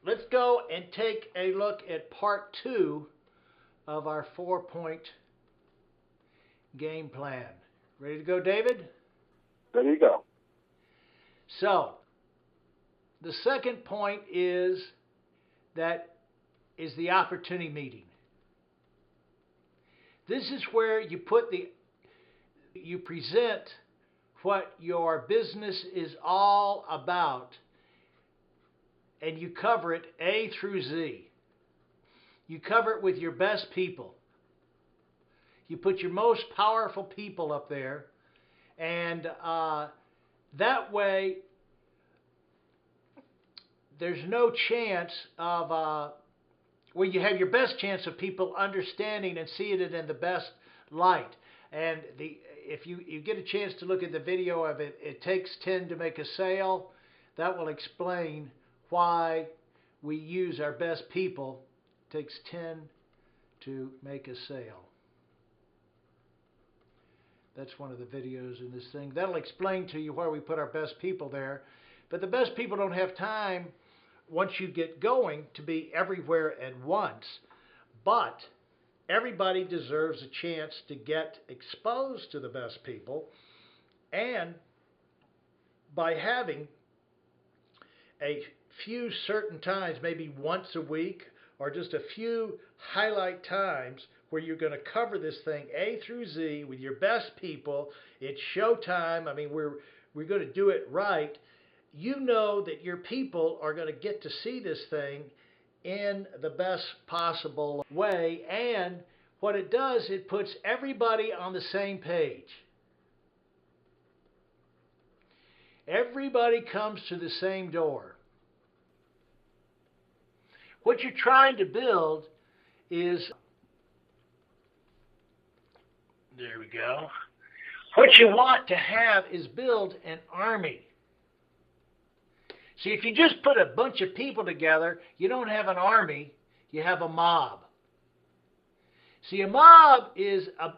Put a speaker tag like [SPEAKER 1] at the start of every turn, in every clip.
[SPEAKER 1] let's go and take a look at part 2 of our 4-point game plan. Ready to go, David?
[SPEAKER 2] Ready to go.
[SPEAKER 1] So, the second point is the opportunity meeting. This is where you present what your business is all about, and you cover it A through Z. You cover it with your best people. You put your most powerful people up there, and that way there's no chance of, you have your best chance of people understanding and seeing it in the best light. And if you get a chance to look at the video of it, it takes 10 to make a sale. That will explain why we use our best people. It takes 10 to make a sale. That's one of the videos in this thing. That'll explain to you why we put our best people there. But the best people don't have time, once you get going, to be everywhere at once. But everybody deserves a chance to get exposed to the best people. And by having a few certain times, maybe once a week, or just a few highlight times where you're going to cover this thing A through Z with your best people, it's showtime. I mean, we're going to do it right. You know that your people are going to get to see this thing in the best possible way. And what it does, it puts everybody on the same page. Everybody comes to the same door. What you're trying to build is, there we go. What you want to have is build an army. See, if you just put a bunch of people together, you don't have an army, you have a mob. See, a mob is an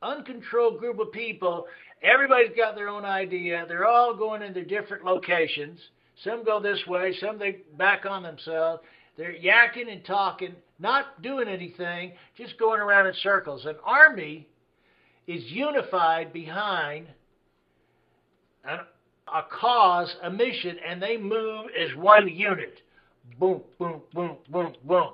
[SPEAKER 1] uncontrolled group of people. Everybody's got their own idea. They're all going in their different locations. Some go this way, some they back on themselves. They're yakking and talking, not doing anything, just going around in circles. An army is unified behind a cause, a mission, and they move as one unit. Boom, boom, boom, boom, boom.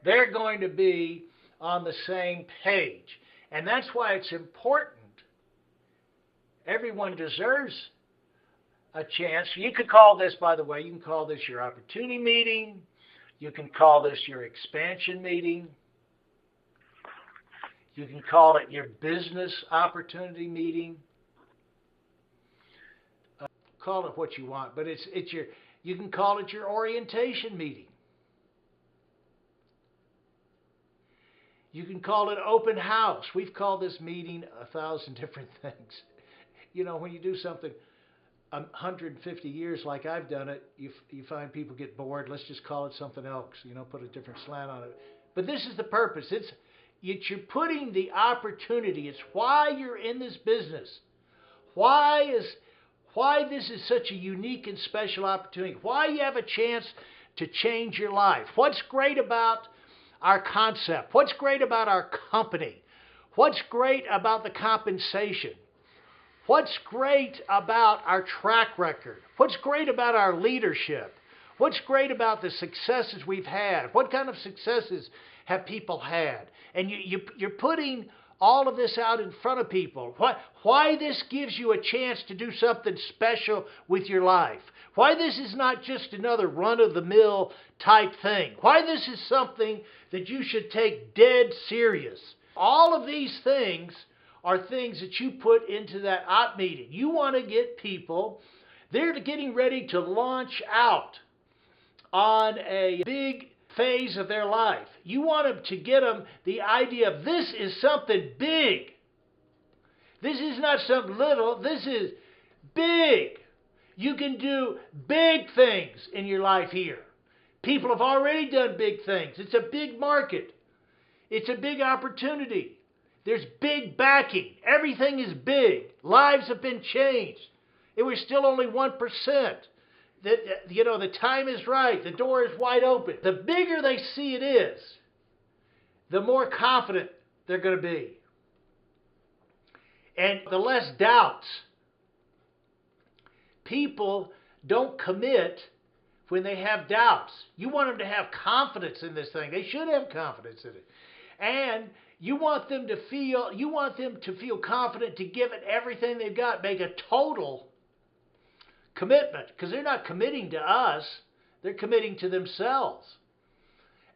[SPEAKER 1] They're going to be on the same page. And that's why it's important. Everyone deserves a chance. You could call this, by the way, you can call this your opportunity meeting. You can call this your expansion meeting. You can call it your business opportunity meeting. Call it what you want, but you can call it your orientation meeting. You can call it open house. We've called this meeting 1,000 different things. You know, when you do something 150 years like I've done it, you find people get bored. Let's just call it something else, put a different slant on it. But this is the purpose. You're putting the opportunity. It's why you're in this business. Why this is such a unique and special opportunity. Why you have a chance to change your life. What's great about our concept? What's great about our company? What's great about the compensation? What's great about our track record? What's great about our leadership? What's great about the successes we've had? What kind of successes have people had? And you're putting all of this out in front of people. Why this gives you a chance to do something special with your life. Why this is not just another run-of-the-mill type thing. Why this is something that you should take dead serious. All of these things are things that you put into that op meeting. You want to get people, they're getting ready to launch out on a big phase of their life. You want to get them the idea of this is something big. This is not something little. This is big. You can do big things in your life here. People have already done big things. It's a big market. It's a big opportunity. There's big backing. Everything is big. Lives have been changed. It was still only 1%. that, the time is right, the door is wide open. The bigger they see it is, the more confident they're going to be. And the less doubts. People don't commit when they have doubts. You want them to have confidence in this thing. They should have confidence in it. And you want them to feel confident to give it everything they've got, make a total commitment, because they're not committing to us, they're committing to themselves.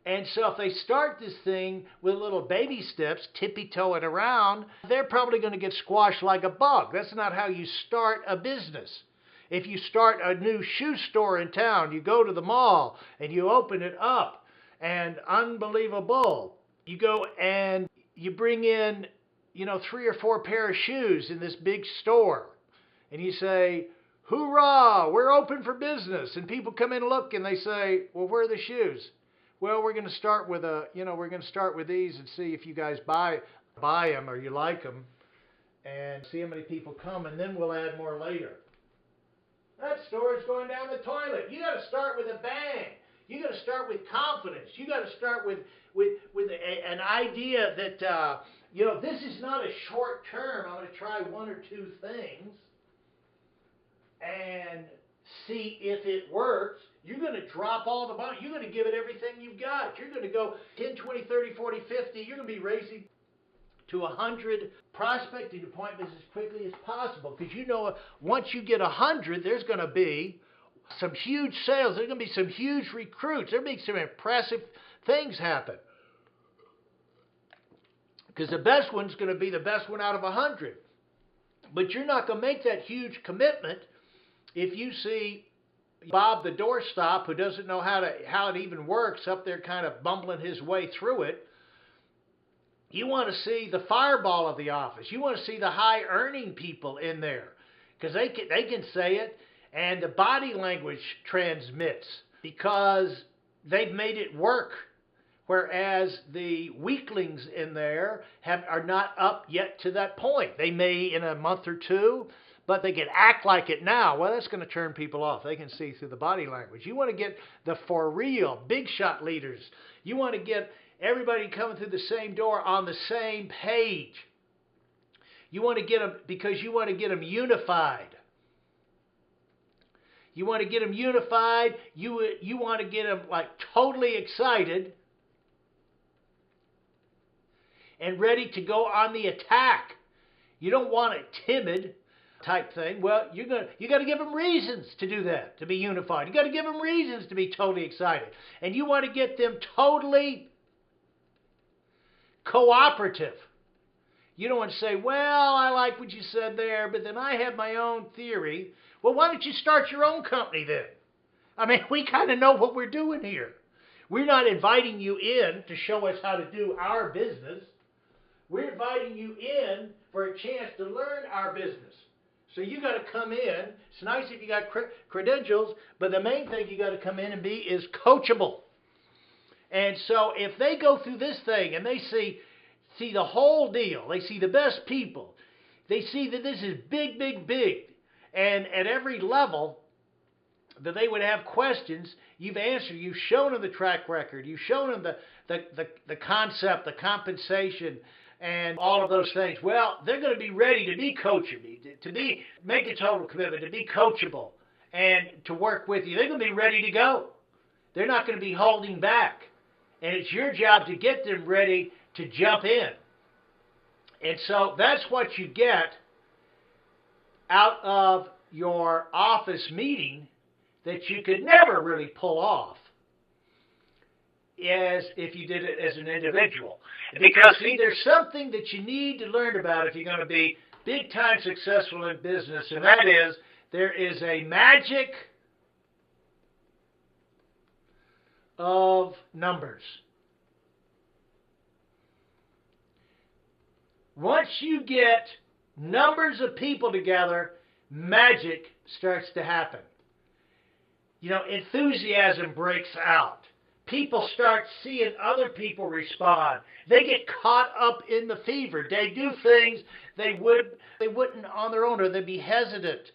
[SPEAKER 1] And so if they start this thing with little baby steps, tippy-toeing around, they're probably going to get squashed like a bug. That's not how you start a business. If you start a new shoe store in town, you go to the mall and you open it up, and unbelievable, you go and you bring in, 3 or 4 pair of shoes in this big store, and you say, "Hoorah, we're open for business." And people come in and look, and they say, "Well, where are the shoes?" "Well, we're going to start with these and see if you guys buy them or you like them, and see how many people come, and then we'll add more later." That store is going down the toilet. You got to start with a bang. You got to start with confidence. You got to start with an idea that this is not a short term. I'm going to try 1 or 2 things and see if it works. You're going to drop all the money. You're going to give it everything you've got. You're going to go 10, 20, 30, 40, 50. You're going to be raising to 100 prospecting appointments as quickly as possible, because once you get 100, there's going to be some huge sales. There's going to be some huge recruits. There'll be some impressive things happen, because the best one's going to be the best one out of 100. But you're not going to make that huge commitment if you see Bob the doorstop, who doesn't know how it even works, up there kind of bumbling his way through it. You want to see the fireball of the office. You want to see the high-earning people in there, because they can say it, and the body language transmits, because they've made it work, whereas the weaklings in there are not up yet to that point. They may in a month or 2, but they can act like it now. Well, that's going to turn people off. They can see through the body language. You want to get the for real, big shot leaders. You want to get everybody coming through the same door on the same page. You want to get them because you want to get them unified. You want to get them unified. You want to get them like totally excited and ready to go on the attack. You don't want it timid type thing. Well, you got to give them reasons to do that, to be unified. You got to give them reasons to be totally excited. And you want to get them totally cooperative. You don't want to say, "Well, I like what you said there, but then I have my own theory." Well, why don't you start your own company then? I mean, we kind of know what we're doing here. We're not inviting you in to show us how to do our business. We're inviting you in for a chance to learn our business. So you got to come in. It's nice if you got credentials, but the main thing you got to come in and be is coachable. And so if they go through this thing and they see the whole deal, they see the best people, they see that this is big, big, big, and at every level that they would have questions, you've answered, you've shown them the track record, you've shown them the concept, the compensation, and all of those things. Well, they're going to be ready to be coachable, make a total commitment, to be coachable, and to work with you. They're going to be ready to go. They're not going to be holding back. And it's your job to get them ready to jump in. And so that's what you get out of your office meeting that you could never really pull off as if you did it as an individual. Because, see, there's something that you need to learn about if you're going to be big-time successful in business, and that is there is a magic of numbers. Once you get numbers of people together, magic starts to happen. Enthusiasm breaks out. People start seeing other people respond. They get caught up in the fever. They do things they wouldn't on their own, or they'd be hesitant.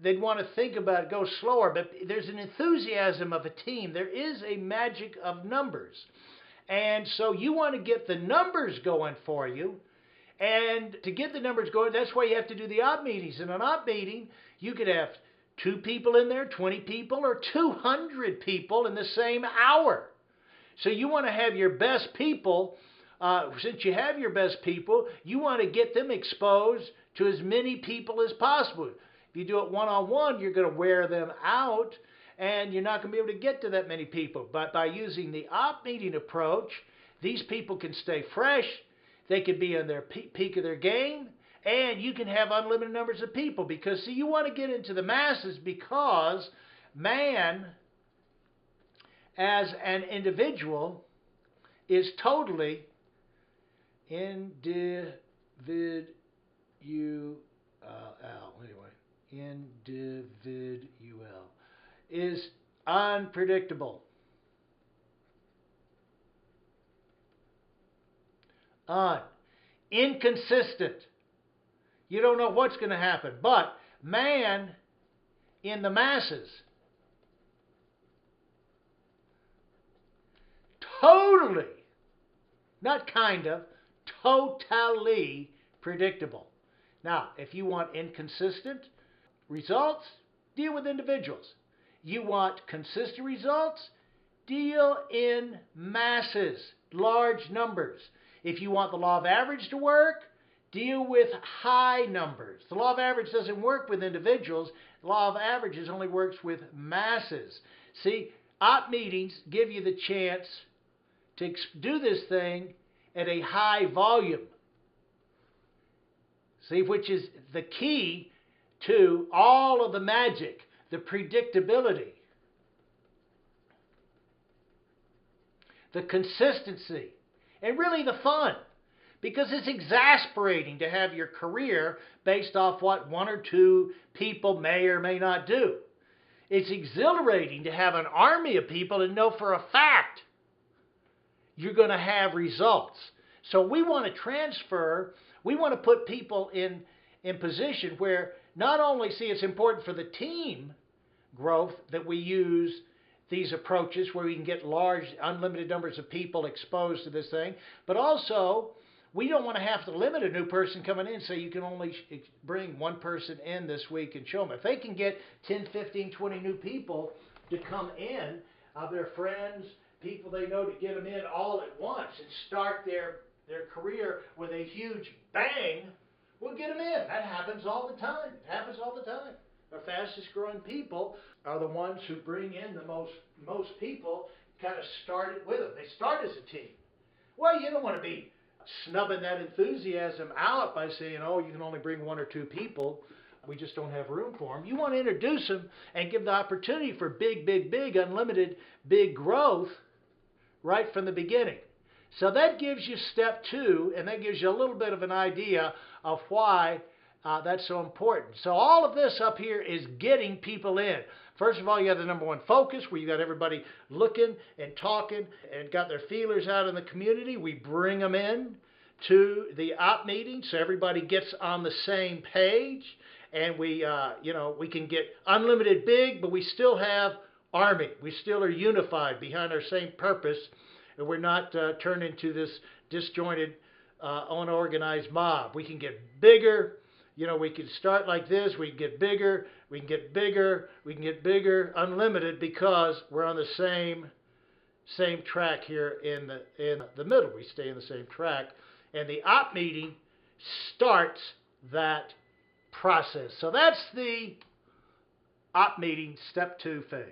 [SPEAKER 1] they'd want to think about it, go slower, but there's an enthusiasm of a team. There is a magic of numbers. And so you want to get the numbers going for you. And to get the numbers going, that's why you have to do the op meetings. In an op meeting, you could have 2 people in there, 20 people, or 200 people in the same hour. So you want to have your best people. Since you have your best people, you want to get them exposed to as many people as possible. If you do it one-on-one, you're going to wear them out, and you're not going to be able to get to that many people. But by using the op meeting approach, these people can stay fresh, they can be in their peak of their game, and you can have unlimited numbers of people. Because, see, you want to get into the masses because man, as an individual, is totally individual. Individual is unpredictable. Inconsistent. You don't know what's going to happen. But man in the masses, totally, not kind of, totally predictable. Now, if you want inconsistent results, deal with individuals. You want consistent results, deal in masses, large numbers. If you want the law of average to work, deal with high numbers. The law of average doesn't work with individuals. The law of averages only works with masses. See, op meetings give you the chance to do this thing at a high volume. See, which is the key to all of the magic, the predictability, the consistency, and really the fun. Because it's exasperating to have your career based off what 1 or 2 people may or may not do. It's exhilarating to have an army of people and know for a fact you're going to have results. So we want to transfer, we want to put people in position where not only, see, it's important for the team growth that we use these approaches where we can get large, unlimited numbers of people exposed to this thing, but also we don't want to have to limit a new person coming in, so you can only bring 1 person in this week and show them. If they can get 10, 15, 20 new people to come in, their friends, people they know, to get them in all at once and start their career with a huge bang, we'll get them in. That happens all the time. It happens all the time. Our fastest growing people are the ones who bring in the most people, kind of start it with them. They start as a team. Well, you don't want to be snubbing that enthusiasm out by saying, oh, you can only bring 1 or 2 people. We just don't have room for them. You want to introduce them and give the opportunity for big, unlimited, big growth right from the beginning. So that gives you step 2, and that gives you a little bit of an idea of why that's so important. So all of this up here is getting people in. First of all, you have the number 1 focus, where you got everybody looking and talking and got their feelers out in the community. We bring them in to the op meeting so everybody gets on the same page, and we can get unlimited big, but we still have army. We still are unified behind our same purpose, and we're not turned into this disjointed, unorganized mob. We can get bigger. We can start like this, we can get bigger, we can get bigger, we can get bigger, unlimited, because we're on the same track here in the middle. We stay in the same track, and the op meeting starts that process. So that's the op meeting step 2 phase.